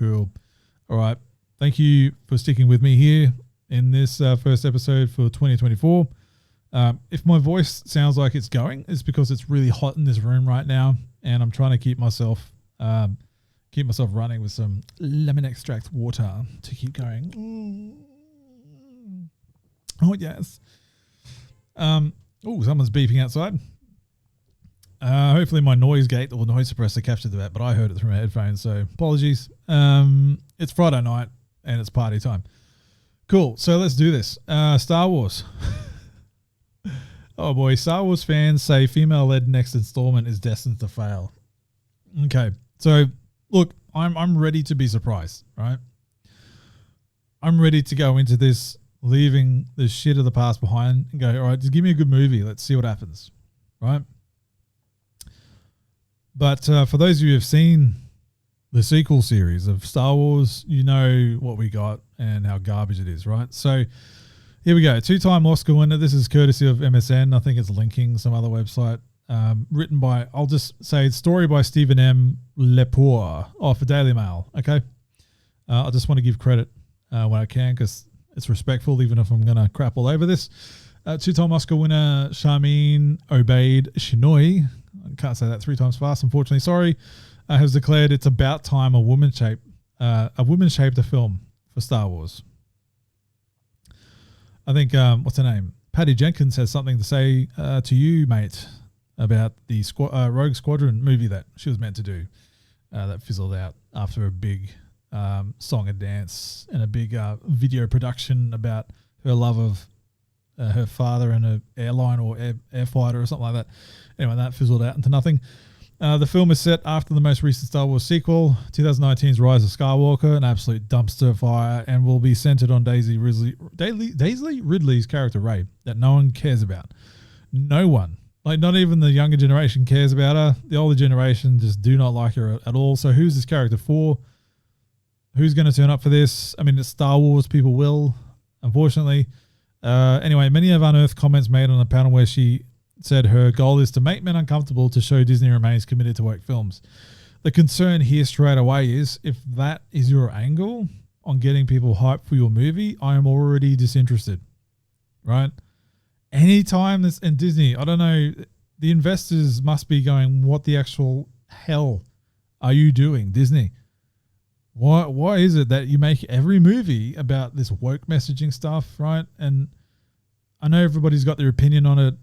Cool. All right. Thank you for sticking with me here in this first episode for 2024. If my voice sounds like it's going, it's because it's really hot in this room right now, and I'm trying to keep myself running with some lemon extract water to keep going. Oh yes. Someone's beeping outside. Hopefully my noise gate or noise suppressor captured that, but I heard it through my headphones, so apologies. It's Friday night and it's party time. Cool. So let's do this. Star Wars. Oh boy, Star Wars fans say female-led next installment is destined to fail. Okay, so look, I'm ready to be surprised, right? I'm ready to go into this leaving the shit of the past behind and go, all right, just give me a good movie. Let's see what happens, right? But for those of you who have seen the sequel series of Star Wars, you know what we got and how garbage it is, right? So here we go. 2-time Oscar winner. This is courtesy of MSN. I think it's linking some other website. Written by, I'll just say, story by Stephen M. Lepore for Daily Mail. Okay. I just want to give credit when I can because it's respectful, even if I'm going to crap all over this. 2-time Oscar winner Sharmeen Obaid-Chinoy, I can't say that 3 times fast, unfortunately, sorry, has declared it's about time a woman shaped a film for Star Wars. I think, what's her name? Patty Jenkins has something to say to you, mate, about the Rogue Squadron movie that she was meant to do that fizzled out after a big song and dance and a big video production about her love of her father and an airline or air fighter or something like that. Anyway, that fizzled out into nothing. The film is set after the most recent Star Wars sequel, 2019's Rise of Skywalker, an absolute dumpster fire, and will be centered on Daisy Ridley's character Rey, that no one cares about. No one. Like, not even the younger generation cares about her. The older generation just do not like her at all. So who's this character for? Who's going to turn up for this? I mean, it's Star Wars. People will, unfortunately. Anyway, many have unearthed comments made on a panel where she said her goal is to make men uncomfortable to show Disney remains committed to woke films. The concern here straight away is if that is your angle on getting people hyped for your movie, I am already disinterested, right? Anytime this in Disney, I don't know, the investors must be going, what the actual hell are you doing, Disney? Why is it that you make every movie about this woke messaging stuff, right? And I know everybody's got their opinion on it.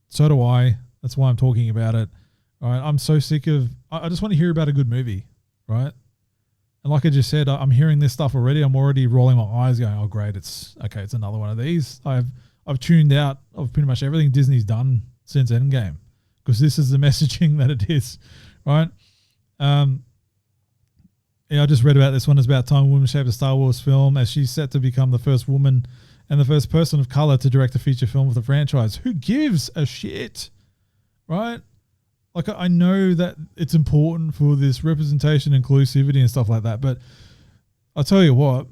So do I. That's why I'm talking about it. All right. I'm so sick of, I just want to hear about a good movie, right? And like I just said, I'm hearing this stuff already. I'm already rolling my eyes going, oh great, it's another one of these. I've tuned out of pretty much everything Disney's done since Endgame because this is the messaging that it is, right? I just read about this one. It's about time a woman shaped a Star Wars film as she's set to become the first woman and the first person of color to direct a feature film of the franchise. Who gives a shit, right? Like, I know that it's important for this representation, inclusivity and stuff like that, but I'll tell you what,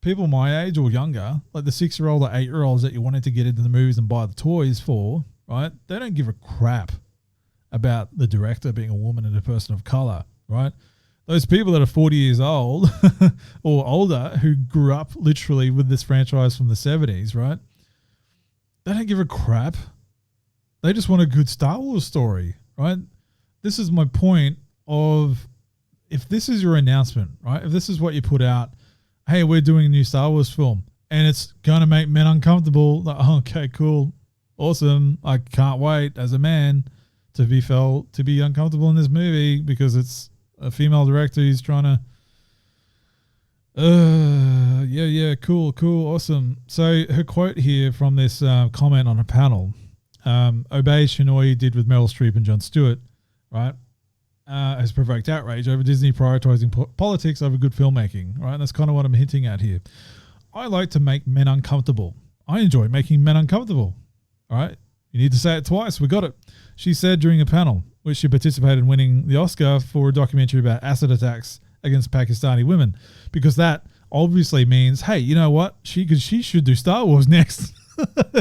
people my age or younger, like the 6-year-old or 8-year-olds that you wanted to get into the movies and buy the toys for, right? They don't give a crap about the director being a woman and a person of color, right? Those people that are 40 years old or older who grew up literally with this franchise from the 70s, right? They don't give a crap. They just want a good Star Wars story, right? This is my point of, if this is your announcement, right? If this is what you put out, hey, we're doing a new Star Wars film and it's going to make men uncomfortable. Like, oh, okay, cool. Awesome. I can't wait as a man to be uncomfortable in this movie because it's a female director who's trying to, cool, awesome. So her quote here from this comment on a panel, Obey Chinoy did with Meryl Streep and Jon Stewart, right, has provoked outrage over Disney prioritizing politics over good filmmaking, right? And that's kind of what I'm hinting at here. I like to make men uncomfortable. I enjoy making men uncomfortable, all right? You need to say it twice. We got it. She said during a panel, which she participated in winning the Oscar for a documentary about acid attacks against Pakistani women, because that obviously means, hey, you know what? She should do Star Wars next.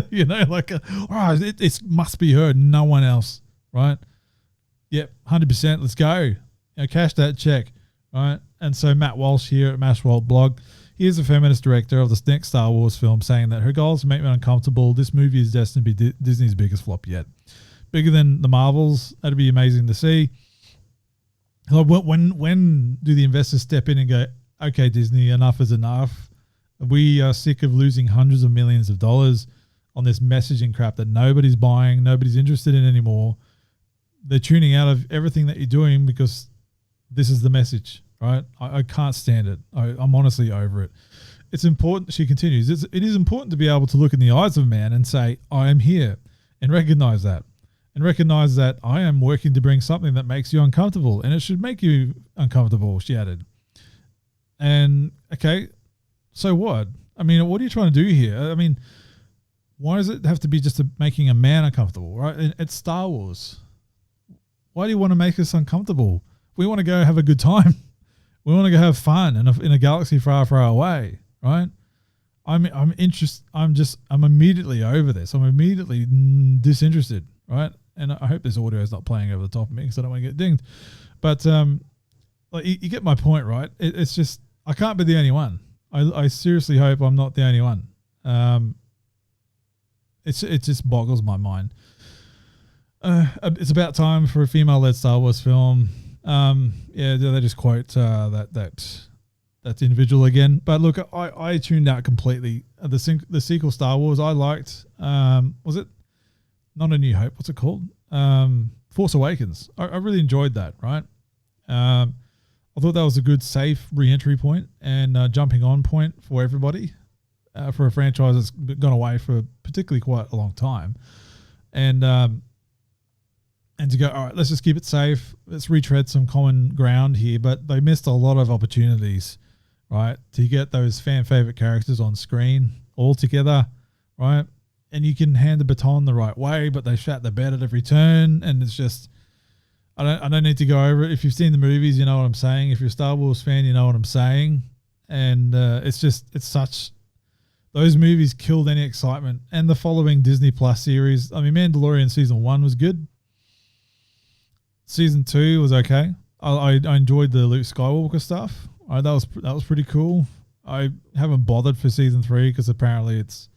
You know, like, it must be her, no one else, right? Yep, 100%. Let's go. You know, cash that check, right? And so Matt Walsh here at Mashwalt blog, he is a feminist director of the next Star Wars film, saying that her goal is to make me uncomfortable. This movie is destined to be Disney's biggest flop yet. Bigger than the Marvels. That'd be amazing to see. When do the investors step in and go, okay, Disney, enough is enough. We are sick of losing hundreds of millions of dollars on this messaging crap that nobody's buying, nobody's interested in anymore. They're tuning out of everything that you're doing because this is the message, right? I can't stand it. I'm honestly over it. It's important, she continues, it is important to be able to look in the eyes of a man and say, I am here, and recognize that. And recognize that I am working to bring something that makes you uncomfortable, and it should make you uncomfortable, she added. And, okay, so what? I mean, what are you trying to do here? I mean, why does it have to be just making a man uncomfortable, right? It's Star Wars. Why do you want to make us uncomfortable? We want to go have a good time. We want to go have fun in a galaxy far, far away, right? I'm immediately over this. I'm immediately disinterested, right? And I hope this audio is not playing over the top of me because I don't want to get dinged. But like you get my point, right? It's just I can't be the only one. I seriously hope I'm not the only one. It just boggles my mind. It's about time for a female-led Star Wars film. Yeah, they just quote that individual again. But look, I tuned out completely. The sequel Star Wars I liked. Was it not A New Hope? What's it called? Force Awakens. I really enjoyed that. Right. I thought that was a good, safe re-entry point and jumping on point for everybody for a franchise that's gone away for particularly quite a long time. And to go, all right, let's just keep it safe. Let's retread some common ground here. But they missed a lot of opportunities, right, to get those fan favorite characters on screen all together, right? And you can hand the baton the right way, but they shat the bed at every turn. And it's just, I don't need to go over it. If you've seen the movies, you know what I'm saying. If you're a Star Wars fan, you know what I'm saying. And it's such, those movies killed any excitement. And the following Disney Plus series, I mean, Mandalorian season 1 was good. Season 2 was okay. I enjoyed the Luke Skywalker stuff. That was pretty cool. I haven't bothered for season 3 because apparently it's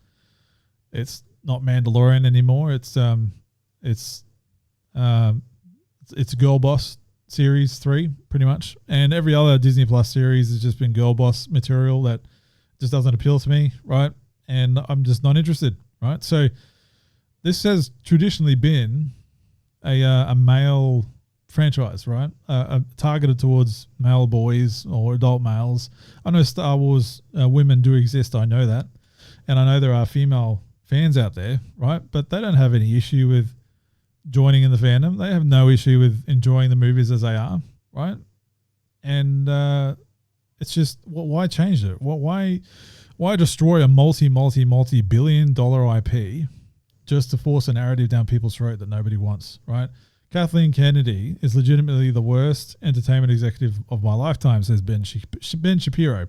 not Mandalorian anymore. It's Girl Boss series 3 pretty much, and every other Disney Plus series has just been Girl Boss material that just doesn't appeal to me, right? And I'm just not interested, right? So this has traditionally been a male franchise, right? Targeted towards male boys or adult males. I know Star Wars women do exist. I know that. And I know there are female fans out there, right? But they don't have any issue with joining in the fandom. They have no issue with enjoying the movies as they are, right? And it's just, why change it? Why destroy a multi-billion dollar IP just to force a narrative down people's throat that nobody wants, right? Kathleen Kennedy is legitimately the worst entertainment executive of my lifetime, says Ben Shapiro.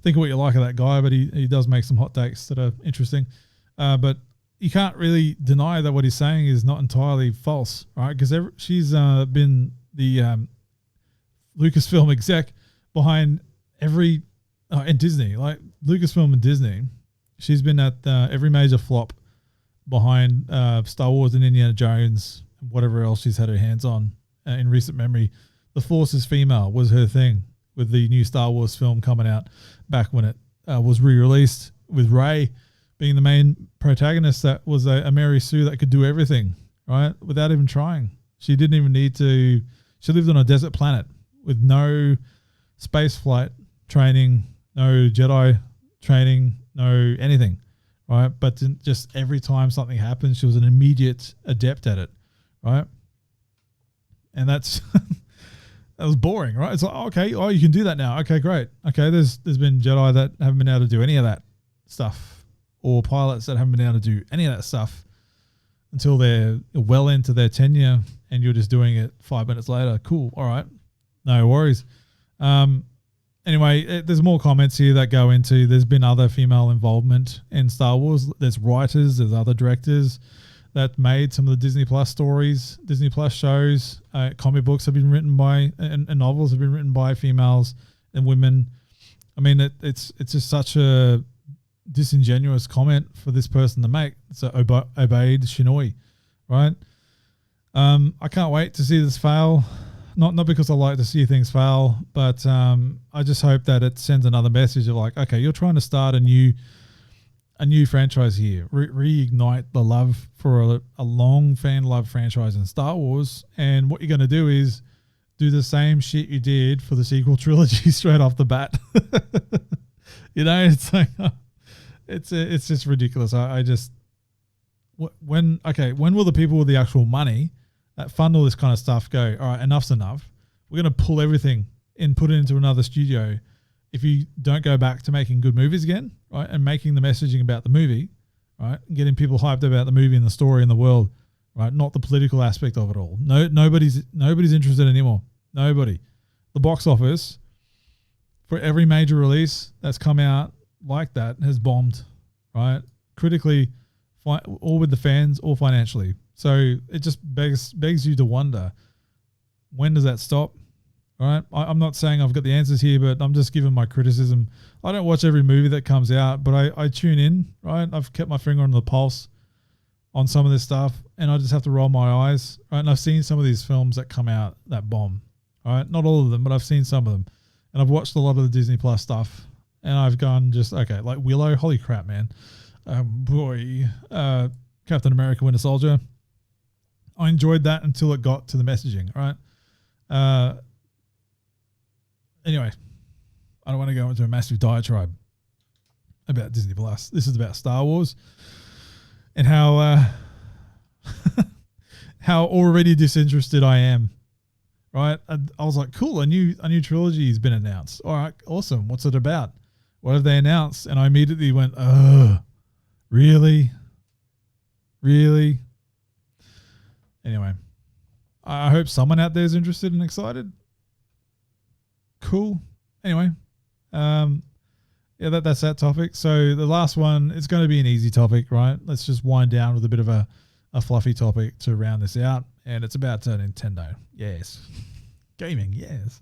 Think of what you like of that guy, but he does make some hot takes that are interesting. But you can't really deny that what he's saying is not entirely false, right? Because she's been the Lucasfilm exec behind every and Disney, like Lucasfilm and Disney. She's been at every major flop behind Star Wars and Indiana Jones, whatever else she's had her hands on in recent memory. The Force is female was her thing with the new Star Wars film coming out back when it was re-released, with Rey being the main protagonist. That was a Mary Sue that could do everything, right? Without even trying. She didn't even need to. She lived on a desert planet with no space flight training, no Jedi training, no anything, right? But just every time something happened, she was an immediate adept at it. Right. And that's, that was boring, right? It's like, okay, you can do that now. Okay, great. Okay. There's been Jedi that haven't been able to do any of that stuff, or pilots that haven't been able to do any of that stuff until they're well into their tenure, and you're just doing it 5 minutes later. Cool. All right. No worries. Anyway, there's more comments here that go into, there's been other female involvement in Star Wars. There's writers, there's other directors. that made some of the Disney Plus stories, Disney Plus shows. Comic books have been written by, and novels have been written by females and women. I mean, it's just such a disingenuous comment for this person to make. So obeyed Shinoi, right? I can't wait to see this fail. Not because I like to see things fail, but I just hope that it sends another message of like, okay, you're trying to start a new franchise here, reignite the love for a long fan love franchise in Star Wars, and what you're going to do is do the same shit you did for the sequel trilogy straight off the bat. You know, it's like it's just ridiculous. I just when will the people with the actual money that fund all this kind of stuff go, all right, enough's enough. We're going to pull everything and put it into another studio if you don't go back to making good movies again, right, and making the messaging about the movie, right, and getting people hyped about the movie and the story and the world, right, not the political aspect of it all. Nobody's interested anymore. Nobody. The box office for every major release that's come out like that has bombed, right, critically, or with the fans or financially. So it just begs you to wonder, when does that stop? All right. I'm not saying I've got the answers here, but I'm just giving my criticism. I don't watch every movie that comes out, but I tune in, right? I've kept my finger on the pulse on some of this stuff, and I just have to roll my eyes, right? And I've seen some of these films that come out that bomb, all right? Not all of them, but I've seen some of them. And I've watched a lot of the Disney Plus stuff, and I've gone just, okay, like Willow, holy crap, man. Captain America Winter Soldier. I enjoyed that until it got to the messaging, right? Anyway, I don't want to go into a massive diatribe about Disney Plus. This is about Star Wars and how how already disinterested I am, right? I was like, cool, a new trilogy has been announced. All right, awesome. What's it about? What have they announced? And I immediately went, really? Really? Anyway, I hope someone out there is interested and excited. Cool. Anyway, that's that topic. So the last one, it's going to be an easy topic, right? Let's just wind down with a bit of a fluffy topic to round this out. And it's about Nintendo. Yes. Gaming, yes.